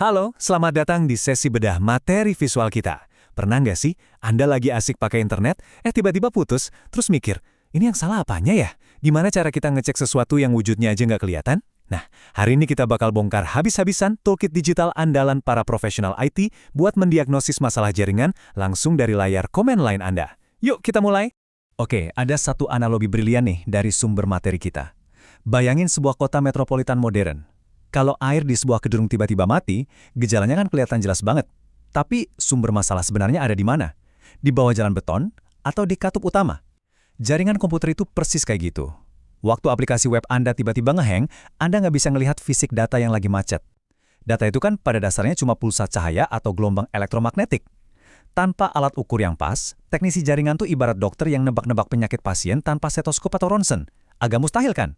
Halo, selamat datang di sesi bedah materi visual kita. Pernah nggak sih, Anda lagi asik pakai internet, tiba-tiba putus, terus mikir, ini yang salah apanya ya? Gimana cara kita ngecek sesuatu yang wujudnya aja nggak kelihatan? Nah, hari ini kita bakal bongkar habis-habisan toolkit digital andalan para profesional IT buat mendiagnosis masalah jaringan langsung dari layar command line Anda. Yuk kita mulai. Oke, ada satu analogi brilian nih dari sumber materi kita. Bayangin sebuah kota metropolitan modern. Kalau air di sebuah gedung tiba-tiba mati, gejalanya kan kelihatan jelas banget. Tapi sumber masalah sebenarnya ada di mana? Di bawah jalan beton atau di katup utama? Jaringan komputer itu persis kayak gitu. Waktu aplikasi web Anda tiba-tiba ngehang, Anda nggak bisa ngelihat fisik data yang lagi macet. Data itu kan pada dasarnya cuma pulsa cahaya atau gelombang elektromagnetik. Tanpa alat ukur yang pas, teknisi jaringan tuh ibarat dokter yang nebak-nebak penyakit pasien tanpa stetoskop atau ronsen. Agak mustahil kan?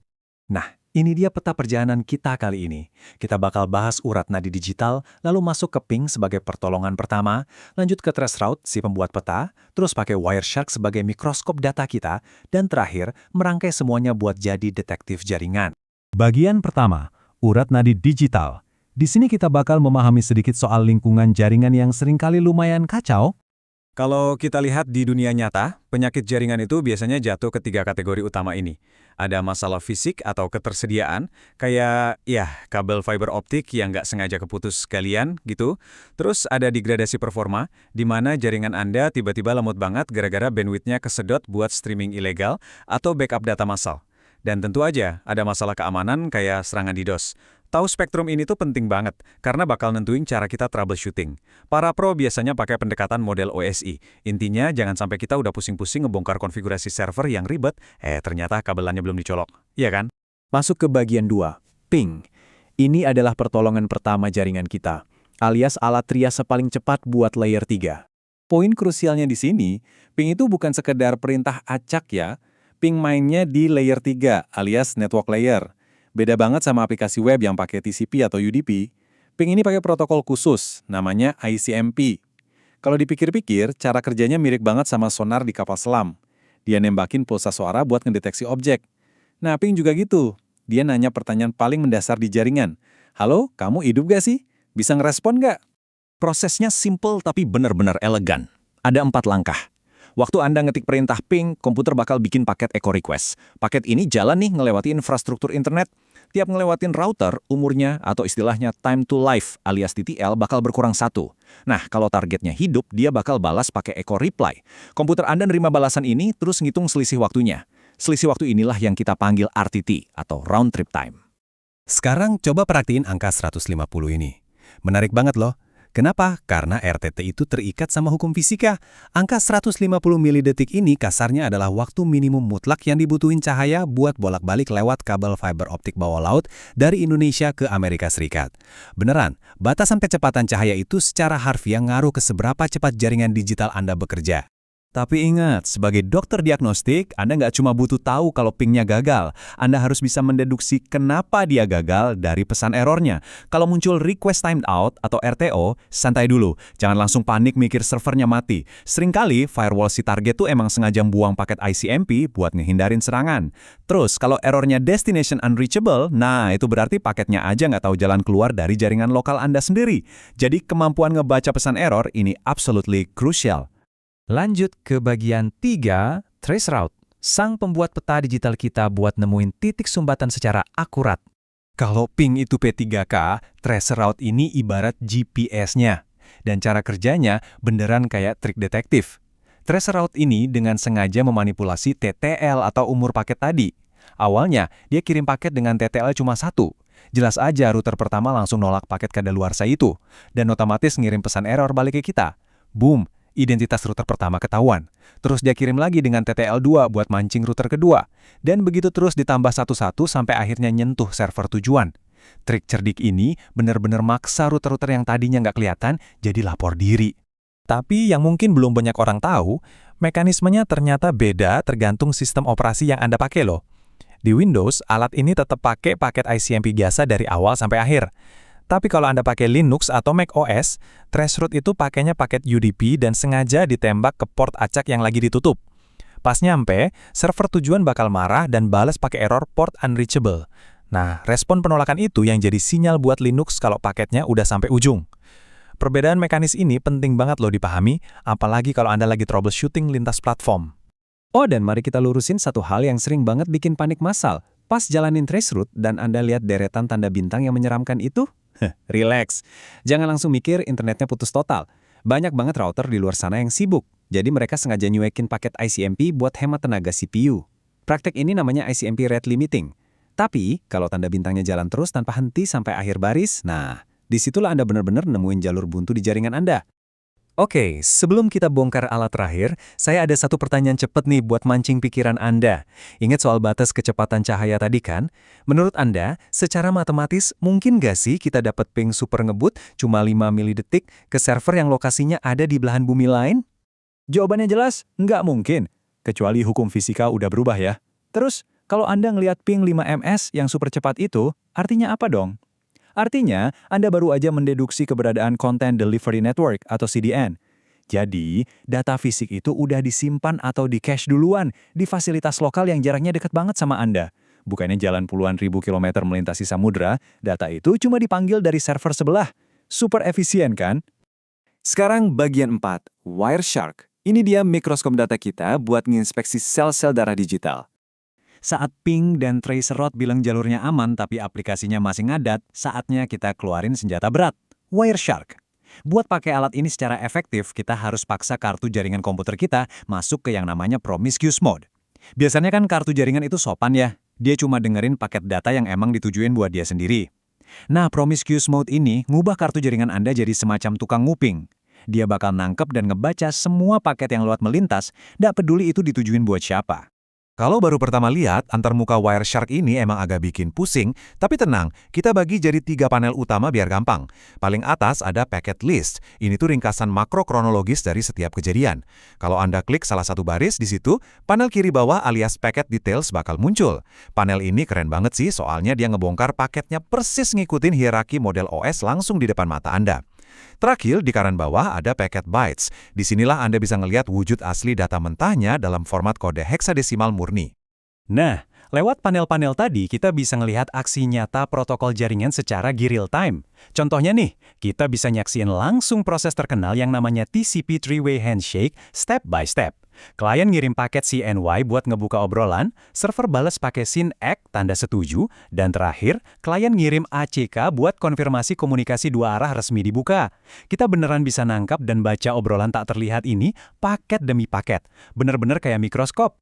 Nah, ini dia peta perjalanan kita kali ini. Kita bakal bahas urat nadi digital, lalu masuk ke ping sebagai pertolongan pertama, lanjut ke traceroute si pembuat peta, terus pakai Wireshark sebagai mikroskop data kita, dan terakhir merangkai semuanya buat jadi detektif jaringan. Bagian pertama, urat nadi digital. Di sini kita bakal memahami sedikit soal lingkungan jaringan yang seringkali lumayan kacau. Kalau kita lihat di dunia nyata, penyakit jaringan itu biasanya jatuh ke 3 kategori utama ini. Ada masalah fisik atau ketersediaan, kayak kabel fiber optik yang nggak sengaja keputus sekalian gitu. Terus ada degradasi performa, di mana jaringan Anda tiba-tiba lemot banget gara-gara bandwidth-nya kesedot buat streaming ilegal atau backup data massal. Dan tentu aja ada masalah keamanan kayak serangan DDoS. Tahu spektrum ini tuh penting banget, karena bakal nentuin cara kita troubleshooting. Para pro biasanya pakai pendekatan model OSI. Intinya, jangan sampai kita udah pusing-pusing ngebongkar konfigurasi server yang ribet, ternyata kabelannya belum dicolok. Iya kan? Masuk ke bagian 2, ping. Ini adalah pertolongan pertama jaringan kita, alias alat triase paling cepat buat layer 3. Poin krusialnya di sini, ping itu bukan sekedar perintah acak ya. Ping mainnya di layer 3, alias network layer. Beda banget sama aplikasi web yang pakai TCP atau UDP. Ping ini pakai protokol khusus, namanya ICMP. Kalau dipikir-pikir, cara kerjanya mirip banget sama sonar di kapal selam. Dia nembakin pulsa suara buat ngedeteksi objek. Nah, ping juga gitu. Dia nanya pertanyaan paling mendasar di jaringan. Halo, kamu hidup gak sih? Bisa ngerespon gak? Prosesnya simple tapi benar-benar elegan. Ada 4 langkah. Waktu Anda ngetik perintah ping, komputer bakal bikin paket echo request. Paket ini jalan nih ngelewati infrastruktur internet. Tiap ngelewatin router, umurnya atau istilahnya time to life alias TTL bakal berkurang 1. Nah, kalau targetnya hidup, dia bakal balas pakai echo reply. Komputer Anda nerima balasan ini, terus ngitung selisih waktunya. Selisih waktu inilah yang kita panggil RTT atau round trip time. Sekarang coba perhatiin angka 150 ini. Menarik banget loh. Kenapa? Karena RTT itu terikat sama hukum fisika. Angka 150 milidetik ini kasarnya adalah waktu minimum mutlak yang dibutuhin cahaya buat bolak-balik lewat kabel fiber optik bawah laut dari Indonesia ke Amerika Serikat. Beneran, batasan kecepatan cahaya itu secara harfiah ngaruh ke seberapa cepat jaringan digital Anda bekerja. Tapi ingat, sebagai dokter diagnostik, Anda nggak cuma butuh tahu kalau pingnya gagal. Anda harus bisa mendeduksi kenapa dia gagal dari pesan errornya. Kalau muncul request timed out atau RTO, santai dulu. Jangan langsung panik mikir servernya mati. Seringkali, firewall si target tuh emang sengaja buang paket ICMP buat ngehindarin serangan. Terus, kalau errornya destination unreachable, nah itu berarti paketnya aja nggak tahu jalan keluar dari jaringan lokal Anda sendiri. Jadi, kemampuan ngebaca pesan error ini absolutely crucial. Lanjut ke bagian 3, traceroute. Sang pembuat peta digital kita buat nemuin titik sumbatan secara akurat. Kalau ping itu P3K, traceroute ini ibarat GPS-nya. Dan cara kerjanya beneran kayak trik detektif. Traceroute ini dengan sengaja memanipulasi TTL atau umur paket tadi. Awalnya, dia kirim paket dengan TTL cuma 1. Jelas aja router pertama langsung nolak paket kadaluarsa itu. Dan otomatis ngirim pesan error balik ke kita. Boom! Identitas router pertama ketahuan. Terus dia kirim lagi dengan TTL2 buat mancing router kedua. Dan begitu terus ditambah satu-satu sampai akhirnya nyentuh server tujuan. Trik cerdik ini benar-benar maksa router-router yang tadinya nggak kelihatan jadi lapor diri. Tapi yang mungkin belum banyak orang tahu, mekanismenya ternyata beda tergantung sistem operasi yang Anda pakai loh. Di Windows, alat ini tetap pakai paket ICMP biasa dari awal sampai akhir. Tapi kalau Anda pakai Linux atau Mac OS, traceroute itu pakainya paket UDP dan sengaja ditembak ke port acak yang lagi ditutup. Pas nyampe, server tujuan bakal marah dan balas pakai error port unreachable. Nah, respon penolakan itu yang jadi sinyal buat Linux kalau paketnya udah sampai ujung. Perbedaan mekanis ini penting banget loh dipahami, apalagi kalau Anda lagi troubleshooting lintas platform. Oh, dan mari kita lurusin satu hal yang sering banget bikin panik massal. Pas jalanin traceroute dan Anda lihat deretan tanda bintang yang menyeramkan itu, relax. Jangan langsung mikir internetnya putus total. Banyak banget router di luar sana yang sibuk, jadi mereka sengaja nyuekin paket ICMP buat hemat tenaga CPU. Praktek ini namanya ICMP rate limiting. Tapi, kalau tanda bintangnya jalan terus tanpa henti sampai akhir baris, nah, disitulah Anda benar-benar nemuin jalur buntu di jaringan Anda. Oke, sebelum kita bongkar alat terakhir, saya ada satu pertanyaan cepat nih buat mancing pikiran Anda. Ingat soal batas kecepatan cahaya tadi kan? Menurut Anda, secara matematis mungkin nggak sih kita dapat ping super ngebut cuma 5 milidetik ke server yang lokasinya ada di belahan bumi lain? Jawabannya jelas, nggak mungkin. Kecuali hukum fisika udah berubah ya. Terus, kalau Anda ngelihat ping 5 ms yang super cepat itu, artinya apa dong? Artinya, Anda baru aja mendeduksi keberadaan Content Delivery Network atau CDN. Jadi, data fisik itu udah disimpan atau di-cache duluan di fasilitas lokal yang jaraknya dekat banget sama Anda. Bukannya jalan puluhan ribu kilometer melintasi samudra, data itu cuma dipanggil dari server sebelah. Super efisien kan? Sekarang bagian 4, Wireshark. Ini dia mikroskop data kita buat nginspeksi sel-sel darah digital. Saat ping dan tracerroute bilang jalurnya aman tapi aplikasinya masih ngadat, saatnya kita keluarin senjata berat, Wireshark. Buat pakai alat ini secara efektif, kita harus paksa kartu jaringan komputer kita masuk ke yang namanya promiscuous mode. Biasanya kan kartu jaringan itu sopan ya, dia cuma dengerin paket data yang emang ditujuin buat dia sendiri. Nah, promiscuous mode ini ngubah kartu jaringan Anda jadi semacam tukang nguping. Dia bakal nangkep dan ngebaca semua paket yang lewat melintas, nggak peduli itu ditujuin buat siapa. Kalau baru pertama lihat, antarmuka Wireshark ini emang agak bikin pusing, tapi tenang, kita bagi jadi 3 panel utama biar gampang. Paling atas ada packet list, ini tuh ringkasan makro kronologis dari setiap kejadian. Kalau Anda klik salah satu baris di situ, panel kiri bawah alias packet details bakal muncul. Panel ini keren banget sih, soalnya dia ngebongkar paketnya persis ngikutin hierarki model OS langsung di depan mata Anda. Terakhir, di kanan bawah ada packet bytes. Disinilah Anda bisa ngelihat wujud asli data mentahnya dalam format kode heksadesimal murni. Nah, lewat panel-panel tadi kita bisa ngelihat aksi nyata protokol jaringan secara real time. Contohnya nih, kita bisa nyaksiin langsung proses terkenal yang namanya TCP three-way handshake step by step. Klien ngirim paket CNY buat ngebuka obrolan, server balas pakai SYN-ACK tanda setuju, dan terakhir, klien ngirim ACK buat konfirmasi komunikasi dua arah resmi dibuka. Kita beneran bisa nangkap dan baca obrolan tak terlihat ini paket demi paket, bener-bener kayak mikroskop.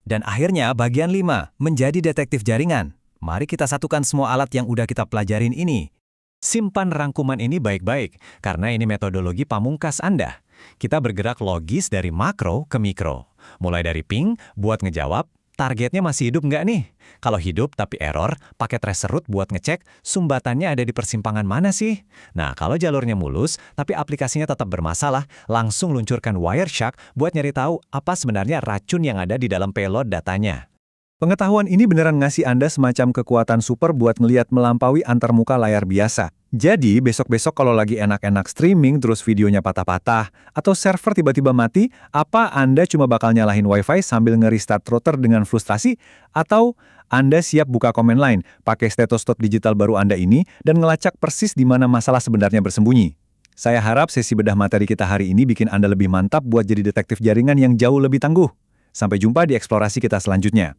Dan akhirnya bagian 5, menjadi detektif jaringan. Mari kita satukan semua alat yang udah kita pelajarin ini. Simpan rangkuman ini baik-baik, karena ini metodologi pamungkas Anda. Kita bergerak logis dari makro ke mikro. Mulai dari ping, buat ngejawab, targetnya masih hidup nggak nih? Kalau hidup tapi error, pakai traceroute buat ngecek, sumbatannya ada di persimpangan mana sih? Nah, kalau jalurnya mulus, tapi aplikasinya tetap bermasalah, langsung luncurkan Wireshark buat nyari tahu apa sebenarnya racun yang ada di dalam payload datanya. Pengetahuan ini beneran ngasih Anda semacam kekuatan super buat ngeliat melampaui antarmuka layar biasa. Jadi, besok-besok kalau lagi enak-enak streaming terus videonya patah-patah, atau server tiba-tiba mati, apa Anda cuma bakal nyalahin Wi-Fi sambil nge-restart router dengan frustasi? Atau Anda siap buka komen lain, pakai stetoskop digital baru Anda ini, dan ngelacak persis di mana masalah sebenarnya bersembunyi? Saya harap sesi bedah materi kita hari ini bikin Anda lebih mantap buat jadi detektif jaringan yang jauh lebih tangguh. Sampai jumpa di eksplorasi kita selanjutnya.